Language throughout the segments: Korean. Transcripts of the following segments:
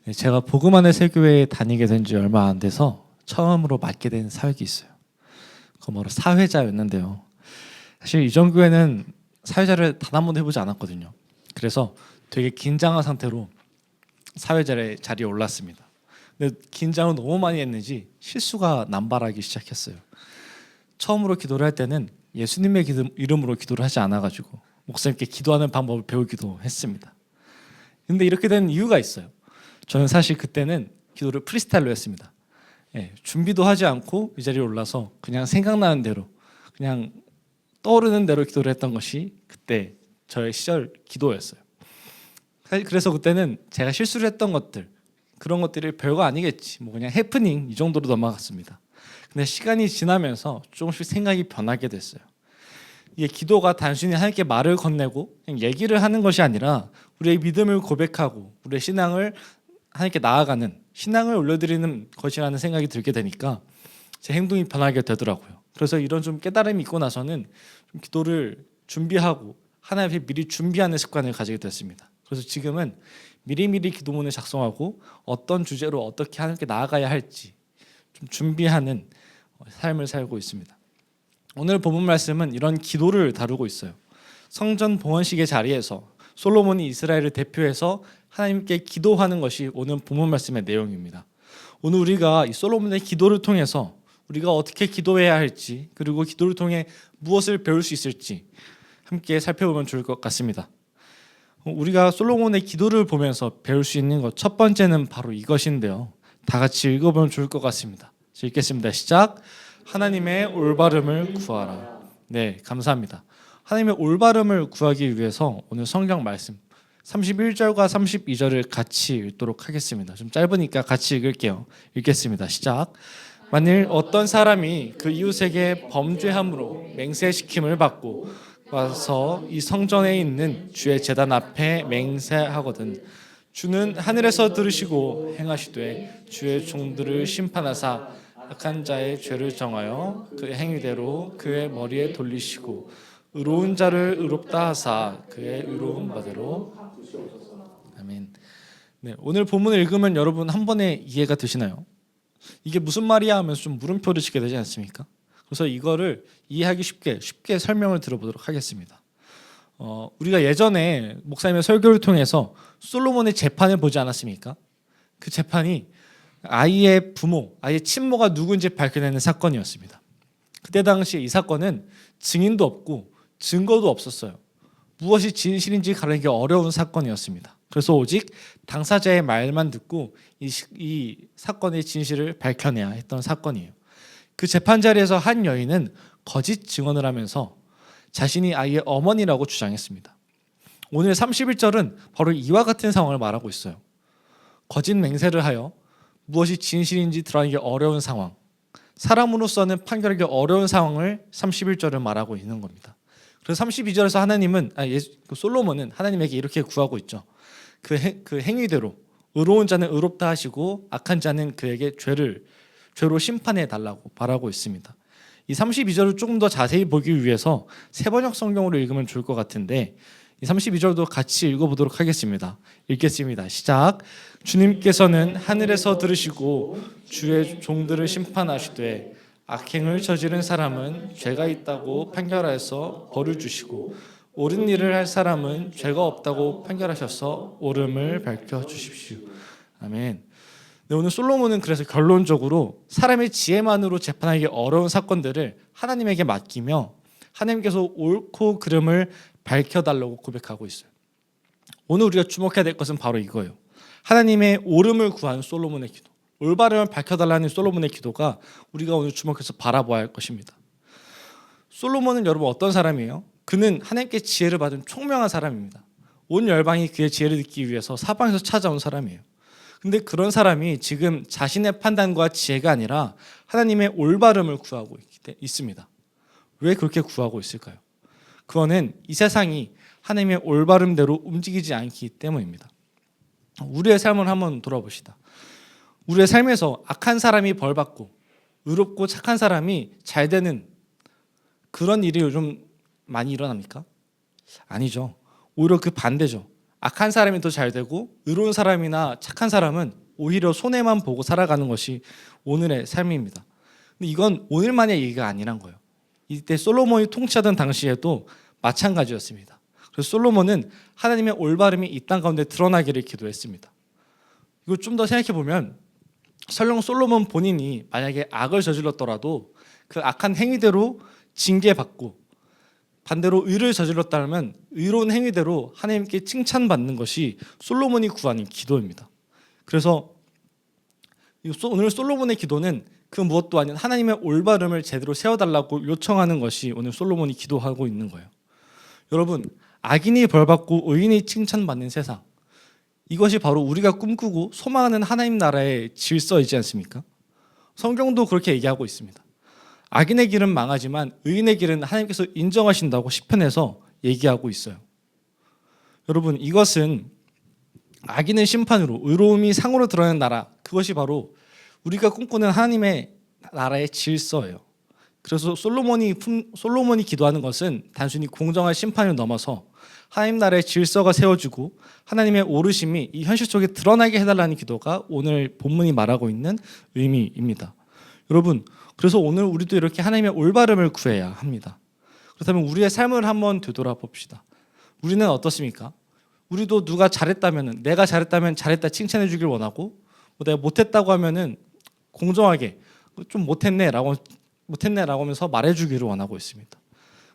제가 복음안의 새교회에 다니게 된 지 얼마 안 돼서 처음으로 맡게 된 사역이 있어요. 그거 바로 사회자였는데요. 사실 이전 교회는 사회자를 단 한 번도 해보지 않았거든요. 그래서 되게 긴장한 상태로 사회자 자리에 올랐습니다. 근데 긴장을 너무 많이 했는지 실수가 남발하기 시작했어요. 처음으로 기도를 할 때는 예수님의 이름으로 기도를 하지 않아가지고 목사님께 기도하는 방법을 배우기도 했습니다. 근데 이렇게 된 이유가 있어요. 저는 사실 그때는 기도를 프리스타일로 했습니다. 준비도 하지 않고 이 자리에 올라서 그냥 생각나는 대로, 그냥 떠오르는 대로 기도를 했던 것이 그때 저의 시절 기도였어요. 사실 그래서 그때는 제가 실수를 했던 것들, 그런 것들이 별거 아니겠지, 뭐 그냥 해프닝 이 정도로 넘어갔습니다. 근데 시간이 지나면서 조금씩 생각이 변하게 됐어요. 이게 기도가 단순히 하나님께 말을 건네고 그냥 얘기를 하는 것이 아니라 우리의 믿음을 고백하고 우리의 신앙을 하나님께 나아가는, 신앙을 올려드리는 것이라는 생각이 들게 되니까 제 행동이 변하게 되더라고요. 그래서 이런 좀 깨달음이 있고 나서는 좀 기도를 준비하고 하나님 앞에 미리 준비하는 습관을 가지게 됐습니다. 그래서 지금은 미리미리 기도문을 작성하고 어떤 주제로 어떻게 하나님께 나아가야 할지 좀 준비하는 삶을 살고 있습니다. 오늘 본문 말씀은 이런 기도를 다루고 있어요. 성전 봉헌식의 자리에서 솔로몬이 이스라엘을 대표해서 하나님께 기도하는 것이 오늘 본문 말씀의 내용입니다. 오늘 우리가 이 솔로몬의 기도를 통해서 우리가 어떻게 기도해야 할지, 그리고 기도를 통해 무엇을 배울 수 있을지 함께 살펴보면 좋을 것 같습니다. 우리가 솔로몬의 기도를 보면서 배울 수 있는 것 첫 번째는 바로 이것인데요. 다 같이 읽어보면 좋을 것 같습니다. 읽겠습니다. 시작. 하나님의 올바름을 구하라. 네, 감사합니다. 하나님의 올바름을 구하기 위해서 오늘 성경 말씀 31절과 32절을 같이 읽도록 하겠습니다. 좀 짧으니까 같이 읽을게요. 읽겠습니다. 시작. 만일 어떤 사람이 그 이웃에게 범죄함으로 맹세시킴을 받고 와서 이 성전에 있는 주의 제단 앞에 맹세하거든 주는 하늘에서 들으시고 행하시되 주의 종들을 심판하사 악한 자의 죄를 정하여 그의 행위대로 그의 머리에 돌리시고 의로운 자를 의롭다 하사 그의 의로운 바대로. 아멘. 네, 오늘 본문을 읽으면 여러분 한 번에 이해가 되시나요? 이게 무슨 말이야 하면서 좀 물음표를 짓게 되지 않습니까? 그래서 이거를 이해하기 쉽게 설명을 들어보도록 하겠습니다. 우리가 예전에 목사님의 설교를 통해서 솔로몬의 재판을 보지 않았습니까? 그 재판이 아이의 부모, 아이의 친모가 누구인지 밝혀내는 사건이었습니다. 그때 당시 이 사건은 증인도 없고 증거도 없었어요. 무엇이 진실인지 가르기 어려운 사건이었습니다. 그래서 오직 당사자의 말만 듣고 이 사건의 진실을 밝혀내야 했던 사건이에요. 그 재판 자리에서 한 여인은 거짓 증언을 하면서 자신이 아이의 어머니라고 주장했습니다. 오늘 31절은 바로 이와 같은 상황을 말하고 있어요. 거짓 맹세를 하여 무엇이 진실인지 드러내기 어려운 상황, 사람으로서는 판결하기 어려운 상황을 31절은 말하고 있는 겁니다. 그래서 32절에서 솔로몬은 하나님에게 이렇게 구하고 있죠. 그 행위대로 의로운 자는 의롭다 하시고 악한 자는 그에게 죄로 심판해 달라고 바라고 있습니다. 이 32절을 조금 더 자세히 보기 위해서 세번역 성경으로 읽으면 좋을 것 같은데 이 32절도 같이 읽어보도록 하겠습니다. 읽겠습니다. 시작. 주님께서는 하늘에서 들으시고 주의 종들을 심판하시되 악행을 저지른 사람은 죄가 있다고 판결하여서 벌을 주시고 옳은 일을 할 사람은 죄가 없다고 판결하셔서 옳음을 밝혀주십시오. 아멘. 네, 오늘 솔로몬은 그래서 결론적으로 사람의 지혜만으로 재판하기 어려운 사건들을 하나님에게 맡기며 하나님께서 옳고 그름을 밝혀달라고 고백하고 있어요. 오늘 우리가 주목해야 될 것은 바로 이거예요. 하나님의 옳음을 구하는 솔로몬의 기도, 올바름을 밝혀달라는 솔로몬의 기도가 우리가 오늘 주목해서 바라봐야 할 것입니다. 솔로몬은 여러분 어떤 사람이에요? 그는 하나님께 지혜를 받은 총명한 사람입니다. 온 열방이 그의 지혜를 듣기 위해서 사방에서 찾아온 사람이에요. 근데 그런 사람이 지금 자신의 판단과 지혜가 아니라 하나님의 올바름을 구하고 있습니다. 왜 그렇게 구하고 있을까요? 그거는 이 세상이 하나님의 올바름대로 움직이지 않기 때문입니다. 우리의 삶을 한번 돌아봅시다. 우리의 삶에서 악한 사람이 벌받고 의롭고 착한 사람이 잘 되는 그런 일이 요즘 많이 일어납니까? 아니죠. 오히려 그 반대죠. 악한 사람이 더 잘 되고 의로운 사람이나 착한 사람은 오히려 손해만 보고 살아가는 것이 오늘의 삶입니다. 근데 이건 오늘만의 얘기가 아니란 거예요. 이때 솔로몬이 통치하던 당시에도 마찬가지였습니다. 그래서 솔로몬은 하나님의 올바름이 이 땅 가운데 드러나기를 기도했습니다. 이거 좀 더 생각해 보면 설령 솔로몬 본인이 만약에 악을 저질렀더라도 그 악한 행위대로 징계받고 반대로 의를 저질렀다면 의로운 행위대로 하나님께 칭찬받는 것이 솔로몬이 구하는 기도입니다. 그래서 오늘 솔로몬의 기도는 그 무엇도 아닌 하나님의 올바름을 제대로 세워달라고 요청하는 것이 오늘 솔로몬이 기도하고 있는 거예요. 여러분, 악인이 벌받고 의인이 칭찬받는 세상, 이것이 바로 우리가 꿈꾸고 소망하는 하나님 나라의 질서이지 않습니까? 성경도 그렇게 얘기하고 있습니다. 악인의 길은 망하지만 의인의 길은 하나님께서 인정하신다고 시편에서 얘기하고 있어요. 여러분, 이것은 악인은 심판으로 의로움이 상으로 드러나는 나라, 그것이 바로 우리가 꿈꾸는 하나님의 나라의 질서예요. 그래서 솔로몬이 기도하는 것은 단순히 공정한 심판을 넘어서 하나님 나라의 질서가 세워지고 하나님의 오르심이 이 현실 속에 드러나게 해달라는 기도가 오늘 본문이 말하고 있는 의미입니다. 여러분, 그래서 오늘 우리도 이렇게 하나님의 올바름을 구해야 합니다. 그렇다면 우리의 삶을 한번 되돌아봅시다. 우리는 어떻습니까? 우리도 누가 잘했다면, 내가 잘했다면 잘했다 칭찬해 주길 원하고, 내가 못했다고 하면은 공정하게 좀 못했네라고 하면서 말해주기를 원하고 있습니다.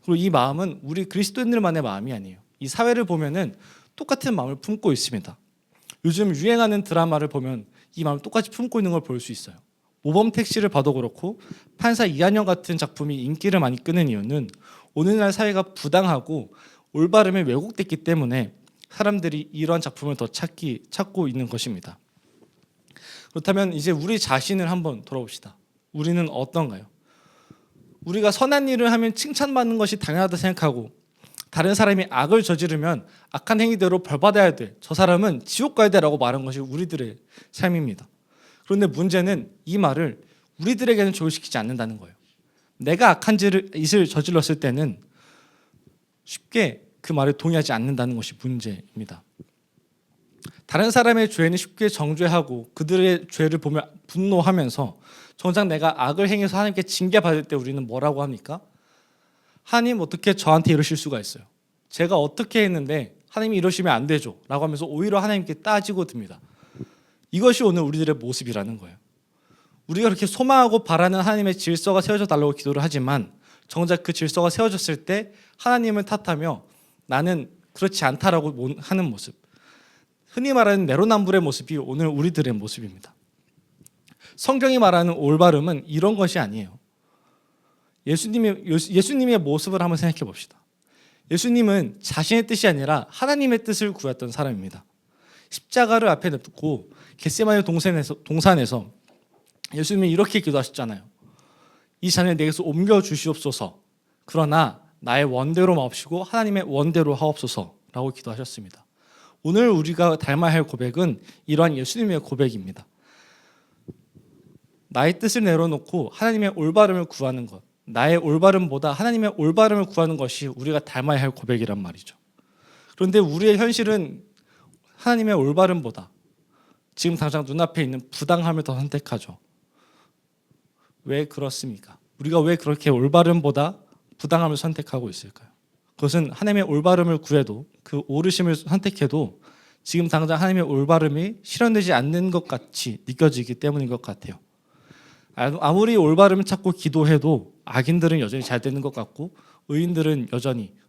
그리고 이 마음은 우리 그리스도인들만의 마음이 아니에요. 이 사회를 보면은 똑같은 마음을 품고 있습니다. 요즘 유행하는 드라마를 보면 이 마음을 똑같이 품고 있는 걸 볼 수 있어요. 모범택시를 봐도 그렇고 판사 이한영 같은 작품이 인기를 많이 끄는 이유는 오늘날 사회가 부당하고 올바름이 왜곡됐기 때문에 사람들이 이러한 작품을 더 찾고 있는 것입니다. 그렇다면 이제 우리 자신을 한번 돌아봅시다. 우리는 어떤가요? 우리가 선한 일을 하면 칭찬받는 것이 당연하다 생각하고 다른 사람이 악을 저지르면 악한 행위대로 벌받아야 돼, 저 사람은 지옥 가야 돼라고 말한 것이 우리들의 삶입니다. 그런데 문제는 이 말을 우리들에게는 적용시키지 않는다는 거예요. 내가 악한 짓을 저질렀을 때는 쉽게 그 말에 동의하지 않는다는 것이 문제입니다. 다른 사람의 죄는 쉽게 정죄하고 그들의 죄를 보며 분노하면서 정작 내가 악을 행해서 하나님께 징계받을 때 우리는 뭐라고 합니까? 하나님 어떻게 저한테 이러실 수가 있어요? 제가 어떻게 했는데 하나님이 이러시면 안 되죠 라고 하면서 오히려 하나님께 따지고 듭니다. 이것이 오늘 우리들의 모습이라는 거예요. 우리가 그렇게 소망하고 바라는 하나님의 질서가 세워져 달라고 기도를 하지만 정작 그 질서가 세워졌을 때 하나님을 탓하며 나는 그렇지 않다라고 하는 모습, 흔히 말하는 내로남불의 모습이 오늘 우리들의 모습입니다. 성경이 말하는 올바름은 이런 것이 아니에요. 예수님의 모습을 한번 생각해 봅시다. 예수님은 자신의 뜻이 아니라 하나님의 뜻을 구했던 사람입니다. 십자가를 앞에 놓고 겟세마네 동산에서 예수님이 이렇게 기도하셨잖아요. 이 잔을 내게서 옮겨 주시옵소서. 그러나 나의 원대로 마옵시고 하나님의 원대로 하옵소서라고 기도하셨습니다. 오늘 우리가 닮아야 할 고백은 이러한 예수님의 고백입니다. 나의 뜻을 내려놓고 하나님의 올바름을 구하는 것, 나의 올바름보다 하나님의 올바름을 구하는 것이 우리가 닮아야 할 고백이란 말이죠. 그런데 우리의 현실은 하나님의 올바름보다 지금 당장 눈앞에 있는 부당함을 더 선택하죠. 왜 그렇습니까? 우리가 왜 그렇게 올바름보다 부당함을 선택하고 있을까요? 그것은 하나님의 올바름을 구해도 그 오르심을 선택해도 지금 당장 하나님의 올바름이 실현되지 않는 것 같이 느껴지기 때문인 것 같아요. 아무리 올바름을 찾고 기도해도 악인들은 여전히 잘 되는 것 같고 의인들은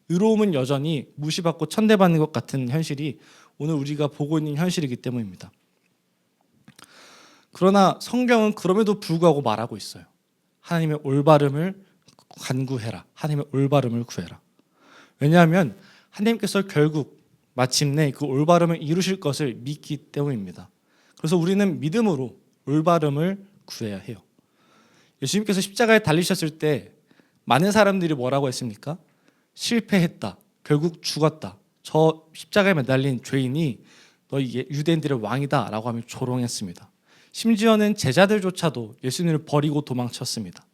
의로움은 여전히 무시받고 천대받는 것 같은 현실이 오늘 우리가 보고 있는 현실이기 때문입니다. 그러나 성경은 그럼에도 불구하고 말하고 있어요. 하나님의 올바름을 간구해라. 하나님의 올바름을 구해라. 왜냐하면 하나님께서 결국 마침내 그 올바름을 이루실 것을 믿기 때문입니다. 그래서 우리는 믿음으로 올바름을 구해야 해요. 예수님께서 십자가에 달리셨을 때 많은 사람들이 뭐라고 했습니까? 실패했다. 결국 죽었다. 저 십자가에 매달린 죄인이 너 유대인들의 왕이다 라고 하며 조롱했습니다. 심지어는 제자들조차도 예수님을 버리고 도망쳤습니다.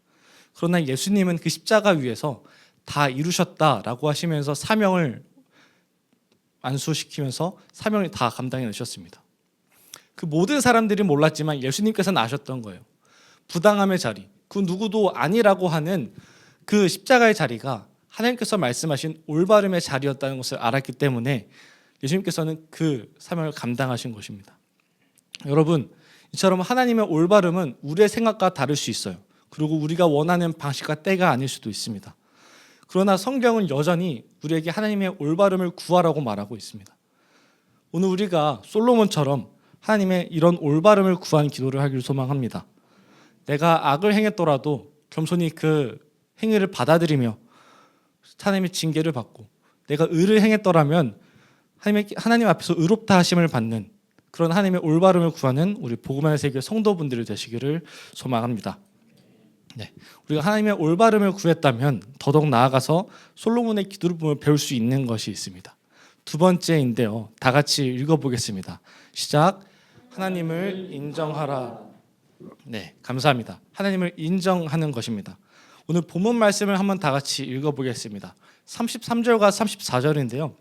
그러나 예수님은 그 십자가 위에서 다 이루셨다라고 하시면서 사명을 완수시키면서 사명을 다 감당해 내셨습니다. 그 모든 사람들이 몰랐지만 예수님께서는 아셨던 거예요. 부당함의 자리, 그 누구도 아니라고 하는 그 십자가의 자리가 하나님께서 말씀하신 올바름의 자리였다는 것을 알았기 때문에 예수님께서는 그 사명을 감당하신 것입니다. 여러분, 이처럼 하나님의 올바름은 우리의 생각과 다를 수 있어요. 그리고 우리가 원하는 방식과 때가 아닐 수도 있습니다. 그러나 성경은 여전히 우리에게 하나님의 올바름을 구하라고 말하고 있습니다. 오늘 우리가 솔로몬처럼 하나님의 이런 올바름을 구한 기도를 하기를 소망합니다. 내가 악을 행했더라도 겸손히 그 행위를 받아들이며 하나님의 징계를 받고, 내가 의를 행했더라면 하나님 앞에서 의롭다 하심을 받는 그런 하나님의 올바름을 구하는 우리 복음의 세계 성도분들이 되시기를 소망합니다. 네, 우리가 하나님의 올바름을 구했다면 더더욱 나아가서 솔로몬의 기도를 배울 수 있는 것이 있습니다. 두 번째인데요, 다 같이 읽어보겠습니다. 시작. 하나님을 인정하라. 네, 감사합니다. 하나님을 인정하는 것입니다. 오늘 본문 말씀을 한번 다 같이 읽어보겠습니다. 33절과 34절인데요.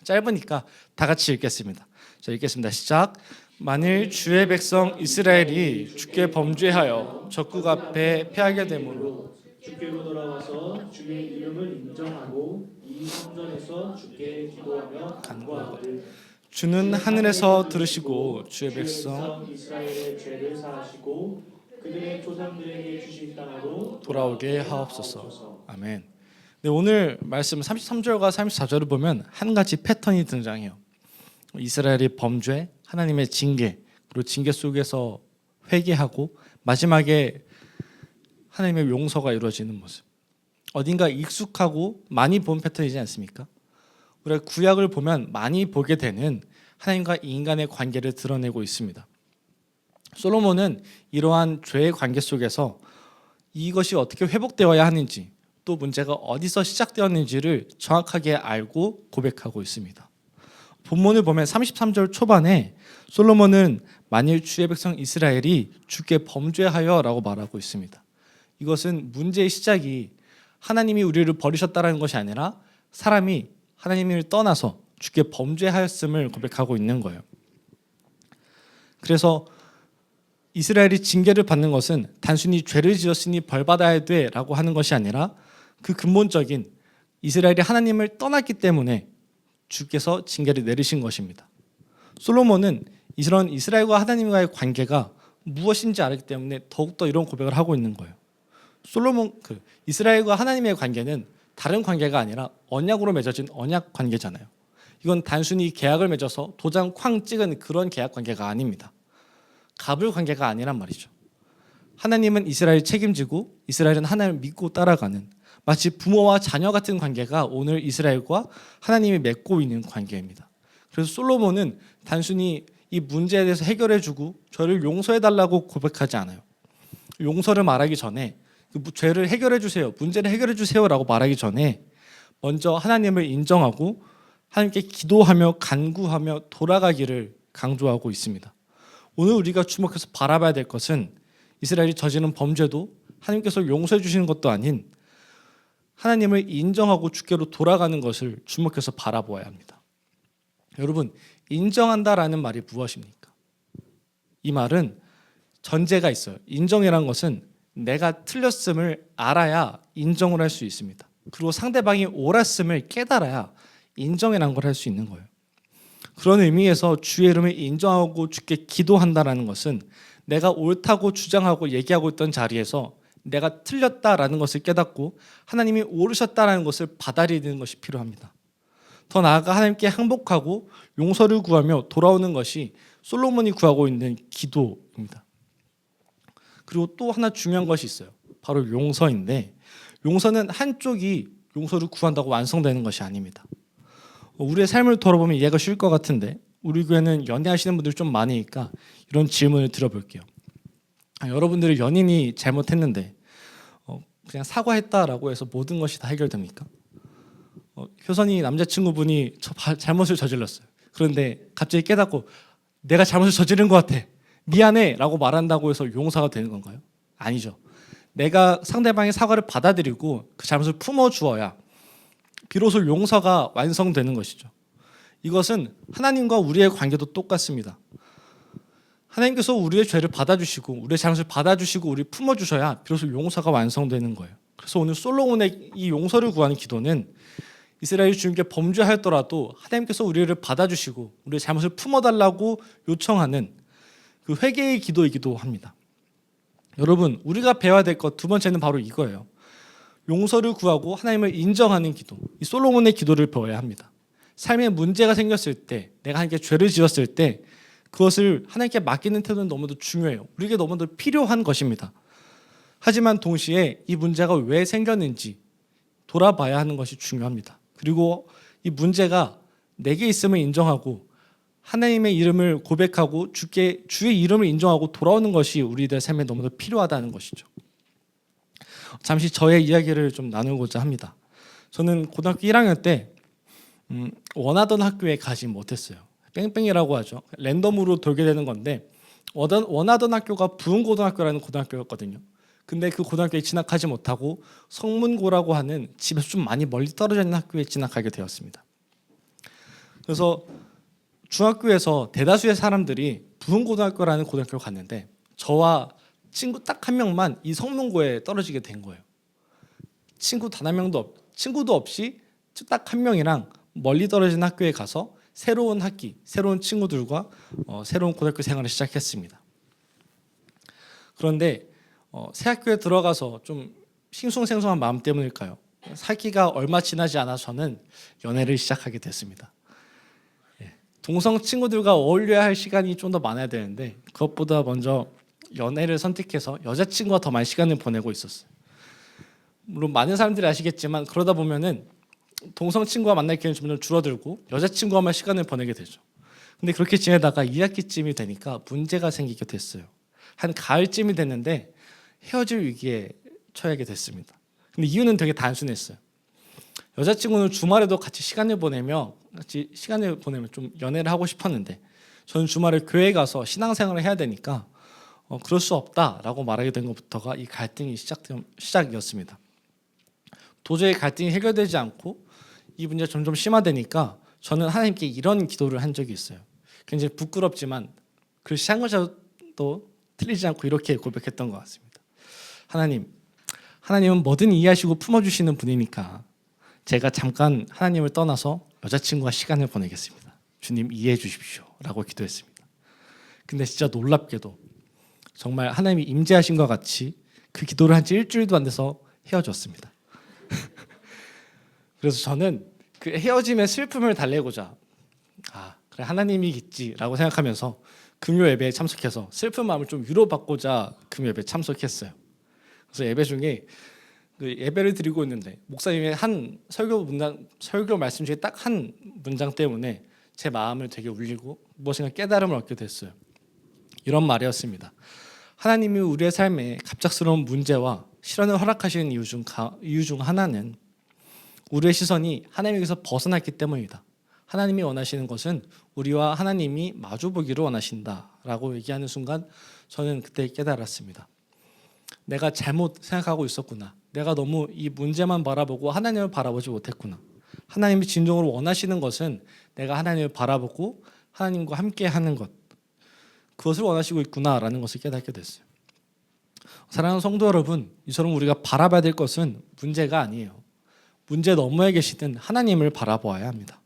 짧으니까 다 같이 읽겠습니다. 자, 읽겠습니다. 시작. 만일 주의 백성 이스라엘이 주께 범죄하여 적국 앞에 패하게 되므로 주께로 돌아와서 주의 이름을 인정하고 이 성전에서 주께 기도하며 간구하거든 주는 하늘에서 들으시고 주의 백성 이스라엘의 죄를 사하시고 그들의 조상들에게 주신 땅으로 돌아오게 하옵소서. 아멘. 네, 오늘 말씀 33절과 34절을 보면 한 가지 패턴이 등장해요. 이스라엘의 범죄, 하나님의 징계, 그리고 징계 속에서 회개하고 마지막에 하나님의 용서가 이루어지는 모습. 어딘가 익숙하고 많이 본 패턴이지 않습니까? 우리가 구약을 보면 많이 보게 되는 하나님과 인간의 관계를 드러내고 있습니다. 솔로몬은 이러한 죄의 관계 속에서 이것이 어떻게 회복되어야 하는지, 또 문제가 어디서 시작되었는지를 정확하게 알고 고백하고 있습니다. 본문을 보면 33절 초반에 솔로몬은 만일 주의 백성 이스라엘이 주께 범죄하여 라고 말하고 있습니다. 이것은 문제의 시작이 하나님이 우리를 버리셨다는 것이 아니라 사람이 하나님을 떠나서 주께 범죄하였음을 고백하고 있는 거예요. 그래서 이스라엘이 징계를 받는 것은 단순히 죄를 지었으니 벌받아야 돼라고 하는 것이 아니라 그 근본적인 이스라엘이 하나님을 떠났기 때문에 주께서 징계를 내리신 것입니다. 솔로몬은 이런 이스라엘과 하나님과의 관계가 무엇인지 알기 때문에 더욱더 이런 고백을 하고 있는 거예요. 이스라엘과 하나님의 관계는 다른 관계가 아니라 언약으로 맺어진 언약 관계잖아요. 이건 단순히 계약을 맺어서 도장 쾅 찍은 그런 계약 관계가 아닙니다. 갑을 관계가 아니란 말이죠. 하나님은 이스라엘을 책임지고 이스라엘은 하나님을 믿고 따라가는, 마치 부모와 자녀 같은 관계가 오늘 이스라엘과 하나님이 맺고 있는 관계입니다. 그래서 솔로몬은 단순히 이 문제에 대해서 해결해주고 저를 용서해달라고 고백하지 않아요. 용서를 말하기 전에 죄를 해결해주세요, 문제를 해결해주세요라고 말하기 전에 먼저 하나님을 인정하고 하나님께 기도하며 간구하며 돌아가기를 강조하고 있습니다. 오늘 우리가 주목해서 바라봐야 될 것은 이스라엘이 저지른 범죄도 하나님께서 용서해 주시는 것도 아닌 하나님을 인정하고 주께로 돌아가는 것을 주목해서 바라보아야 합니다. 여러분, 인정한다라는 말이 무엇입니까? 이 말은 전제가 있어요. 인정이라는 것은 내가 틀렸음을 알아야 인정을 할 수 있습니다. 그리고 상대방이 옳았음을 깨달아야 인정이라는 걸 할 수 있는 거예요. 그런 의미에서 주의 이름을 인정하고 주께 기도한다라는 것은 내가 옳다고 주장하고 얘기하고 있던 자리에서 내가 틀렸다라는 것을 깨닫고 하나님이 옳으셨다라는 것을 받아들이는 것이 필요합니다. 더 나아가 하나님께 항복하고 용서를 구하며 돌아오는 것이 솔로몬이 구하고 있는 기도입니다. 그리고 또 하나 중요한 것이 있어요. 바로 용서인데, 용서는 한쪽이 용서를 구한다고 완성되는 것이 아닙니다. 우리의 삶을 돌아보면 이해가 쉬울 것 같은데, 우리 교회는 연애하시는 분들이 좀 많으니까 이런 질문을 드려볼게요. 여러분들이 연인이 잘못했는데 그냥 사과했다라고 해서 모든 것이 다 해결됩니까? 효선이 남자친구분이 잘못을 저질렀어요. 그런데 갑자기 깨닫고 내가 잘못을 저지른 것 같아, 미안해 라고 말한다고 해서 용서가 되는 건가요? 아니죠. 내가 상대방의 사과를 받아들이고 그 잘못을 품어주어야 비로소 용서가 완성되는 것이죠. 이것은 하나님과 우리의 관계도 똑같습니다. 하나님께서 우리의 죄를 받아주시고 우리의 잘못을 받아주시고 우리 품어주셔야 비로소 용서가 완성되는 거예요. 그래서 오늘 솔로몬의 이 용서를 구하는 기도는 이스라엘이 주님께 범죄하였더라도 하나님께서 우리를 받아주시고 우리의 잘못을 품어달라고 요청하는 그 회개의 기도이기도 합니다. 여러분, 우리가 배워야 될 것 두 번째는 바로 이거예요. 용서를 구하고 하나님을 인정하는 기도. 이 솔로몬의 기도를 배워야 합니다. 삶에 문제가 생겼을 때, 내가 하나님께 죄를 지었을 때 그것을 하나님께 맡기는 태도는 너무도 중요해요. 우리에게 너무도 필요한 것입니다. 하지만 동시에 이 문제가 왜 생겼는지 돌아봐야 하는 것이 중요합니다. 그리고 이 문제가 내게 있음을 인정하고 하나님의 이름을 고백하고 주의 이름을 인정하고 돌아오는 것이 우리들 삶에 너무도 필요하다는 것이죠. 잠시 저의 이야기를 좀 나누고자 합니다. 저는 고등학교 1학년 때 원하던 학교에 가지 못했어요. 뺑뺑이라고 하죠. 랜덤으로 돌게 되는 건데 원하던 학교가 부흥고등학교라는 고등학교였거든요. 근데 그 고등학교에 진학하지 못하고 성문고라고 하는 집에서 좀 많이 멀리 떨어져 있는 학교에 진학하게 되었습니다. 그래서 중학교에서 대다수의 사람들이 부흥고등학교라는 고등학교를 갔는데 저와 친구 딱 한 명만 이 성문고에 떨어지게 된 거예요. 친구 단 한 명도 친구도 없이 딱 한 명이랑 멀리 떨어진 학교에 가서 새로운 학기, 새로운 친구들과 새로운 고등학교 생활을 시작했습니다. 그런데 새 학교에 들어가서 좀 싱숭생숭한 마음 때문일까요? 학기가 얼마 지나지 않아서 저는 연애를 시작하게 됐습니다. 동성 친구들과 어울려야 할 시간이 좀 더 많아야 되는데 그것보다 먼저 연애를 선택해서 여자친구와 더 많이 시간을 보내고 있었어요. 물론 많은 사람들이 아시겠지만 그러다 보면은 동성 친구와 만날 기회는 점점 줄어들고 여자친구와만 시간을 보내게 되죠. 근데 그렇게 지내다가 2학기쯤이 되니까 문제가 생기게 됐어요. 한 가을쯤이 됐는데 헤어질 위기에 처하게 됐습니다. 근데 이유는 되게 단순했어요. 여자친구는 주말에도 같이 시간을 보내며 좀 연애를 하고 싶었는데 저는 주말에 교회 가서 신앙생활을 해야 되니까 그럴 수 없다라고 말하게 된 것부터가 이 갈등이 시작이었습니다. 도저히 갈등이 해결되지 않고 이 문제가 점점 심화되니까 저는 하나님께 이런 기도를 한 적이 있어요. 굉장히 부끄럽지만 그 시한것도 틀리지 않고 이렇게 고백했던 것 같습니다. 하나님은 뭐든 이해하시고 품어주시는 분이니까 제가 잠깐 하나님을 떠나서 여자친구와 시간을 보내겠습니다. 주님 이해해 주십시오 라고 기도했습니다. 근데 진짜 놀랍게도 정말 하나님이 임재하신 것 같이 그 기도를 한 지 일주일도 안 돼서 헤어졌습니다. 그래서 저는 그 헤어짐의 슬픔을 달래고자 그래 하나님이겠지라고 생각하면서 금요 예배에 참석해서 슬픈 마음을 좀 위로받고자 금요 예배에 참석했어요. 그래서 예배 중에 그 예배를 드리고 있는데 목사님의 한 설교 말씀 중에 딱 한 문장 때문에 제 마음을 되게 울리고 무엇인가 깨달음을 얻게 됐어요. 이런 말이었습니다. 하나님이 우리의 삶에 갑작스러운 문제와 시련을 허락하시는 이유 중 하나는 우리의 시선이 하나님에게서 벗어났기 때문이다. 하나님이 원하시는 것은 우리와 하나님이 마주보기를 원하신다라고 얘기하는 순간 저는 그때 깨달았습니다. 내가 잘못 생각하고 있었구나. 내가 너무 이 문제만 바라보고 하나님을 바라보지 못했구나. 하나님이 진정으로 원하시는 것은 내가 하나님을 바라보고 하나님과 함께하는 것, 그것을 원하시고 있구나라는 것을 깨닫게 됐어요. 사랑하는 성도 여러분, 이처럼 우리가 바라봐야 될 것은 문제가 아니에요. 문제 너머에 계시는 하나님을 바라보아야 합니다.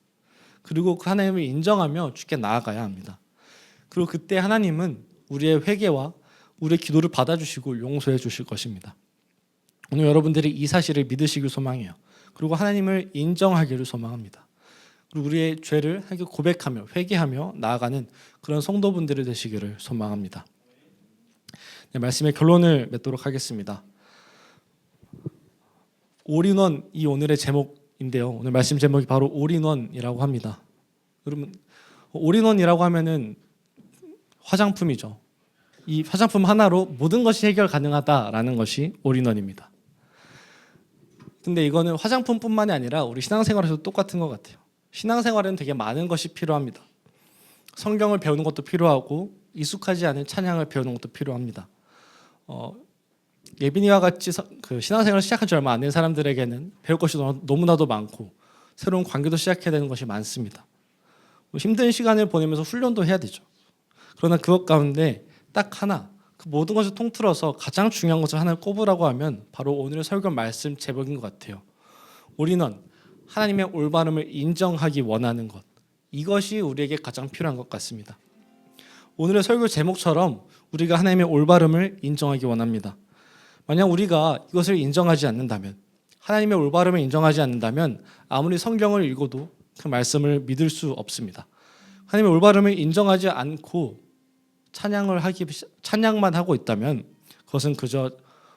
그리고 그 하나님을 인정하며 주께 나아가야 합니다. 그리고 그때 하나님은 우리의 회개와 우리의 기도를 받아주시고 용서해 주실 것입니다. 오늘 여러분들이 이 사실을 믿으시길 소망해요. 그리고 하나님을 인정하기를 소망합니다. 그리고 우리의 죄를 하나님께 고백하며 회개하며 나아가는 그런 성도분들이 되시기를 소망합니다. 네, 말씀의 결론을 맺도록 하겠습니다. 올인원, 이 오늘의 제목인데요. 오늘 말씀 제목이 바로 올인원이라고 합니다. 여러분, 올인원이라고 하면은 화장품이죠. 이 화장품 하나로 모든 것이 해결 가능하다라는 것이 올인원입니다. 근데 이거는 화장품뿐만이 아니라 우리 신앙생활에서도 똑같은 것 같아요. 신앙생활에는 되게 많은 것이 필요합니다. 성경을 배우는 것도 필요하고 익숙하지 않은 찬양을 배우는 것도 필요합니다. 예빈이와 같이 그 신앙생활을 시작한 지 얼마 안 된 사람들에게는 배울 것이 너무나도 많고 새로운 관계도 시작해야 되는 것이 많습니다. 힘든 시간을 보내면서 훈련도 해야 되죠. 그러나 그것 가운데 딱 하나, 그 모든 것을 통틀어서 가장 중요한 것을 하나를 꼽으라고 하면 바로 오늘의 설교 말씀 제목인 것 같아요. 올인원, 하나님의 올바름을 인정하기 원하는 것. 이것이 우리에게 가장 필요한 것 같습니다. 오늘의 설교 제목처럼 우리가 하나님의 올바름을 인정하기 원합니다. 만약 우리가 이것을 인정하지 않는다면, 하나님의 올바름을 인정하지 않는다면 아무리 성경을 읽어도 그 말씀을 믿을 수 없습니다. 하나님의 올바름을 인정하지 않고 찬양만 하고 있다면 그것은 그저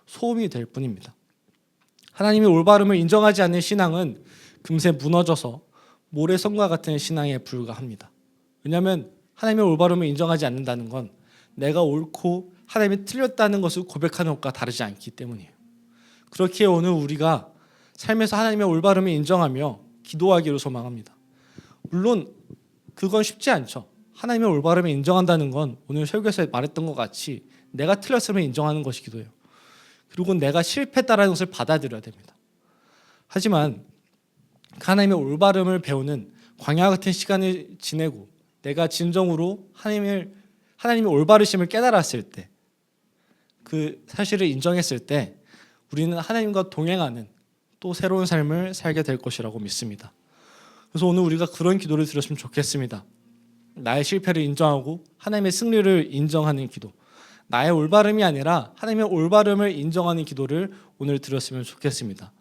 소음이 될 뿐입니다. 하나님의 올바름을 인정하지 않는 신앙은 금세 무너져서 모래성과 같은 신앙에 불과합니다. 왜냐하면 하나님의 올바름을 인정하지 않는다는 건 내가 옳고 하나님이 틀렸다는 것을 고백하는 것과 다르지 않기 때문이에요. 그렇기에 오늘 우리가 삶에서 하나님의 올바름을 인정하며 기도하기를 소망합니다. 물론 그건 쉽지 않죠. 하나님의 올바름을 인정한다는 건 오늘 설교에서 말했던 것 같이 내가 틀렸음을 인정하는 것이기도 해요. 그리고 내가 실패했다는 것을 받아들여야 됩니다. 하지만 하나님의 올바름을 배우는 광야 같은 시간을 지내고 내가 진정으로 하나님의 올바르심을 깨달았을 때, 그 사실을 인정했을 때 우리는 하나님과 동행하는 또 새로운 삶을 살게 될 것이라고 믿습니다. 그래서 오늘 우리가 그런 기도를 드렸으면 좋겠습니다. 나의 실패를 인정하고 하나님의 승리를 인정하는 기도, 나의 올바름이 아니라 하나님의 올바름을 인정하는 기도를 오늘 드렸으면 좋겠습니다.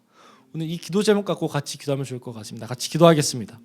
오늘 이 기도 제목 갖고 같이 기도하면 좋을 것 같습니다. 같이 기도하겠습니다.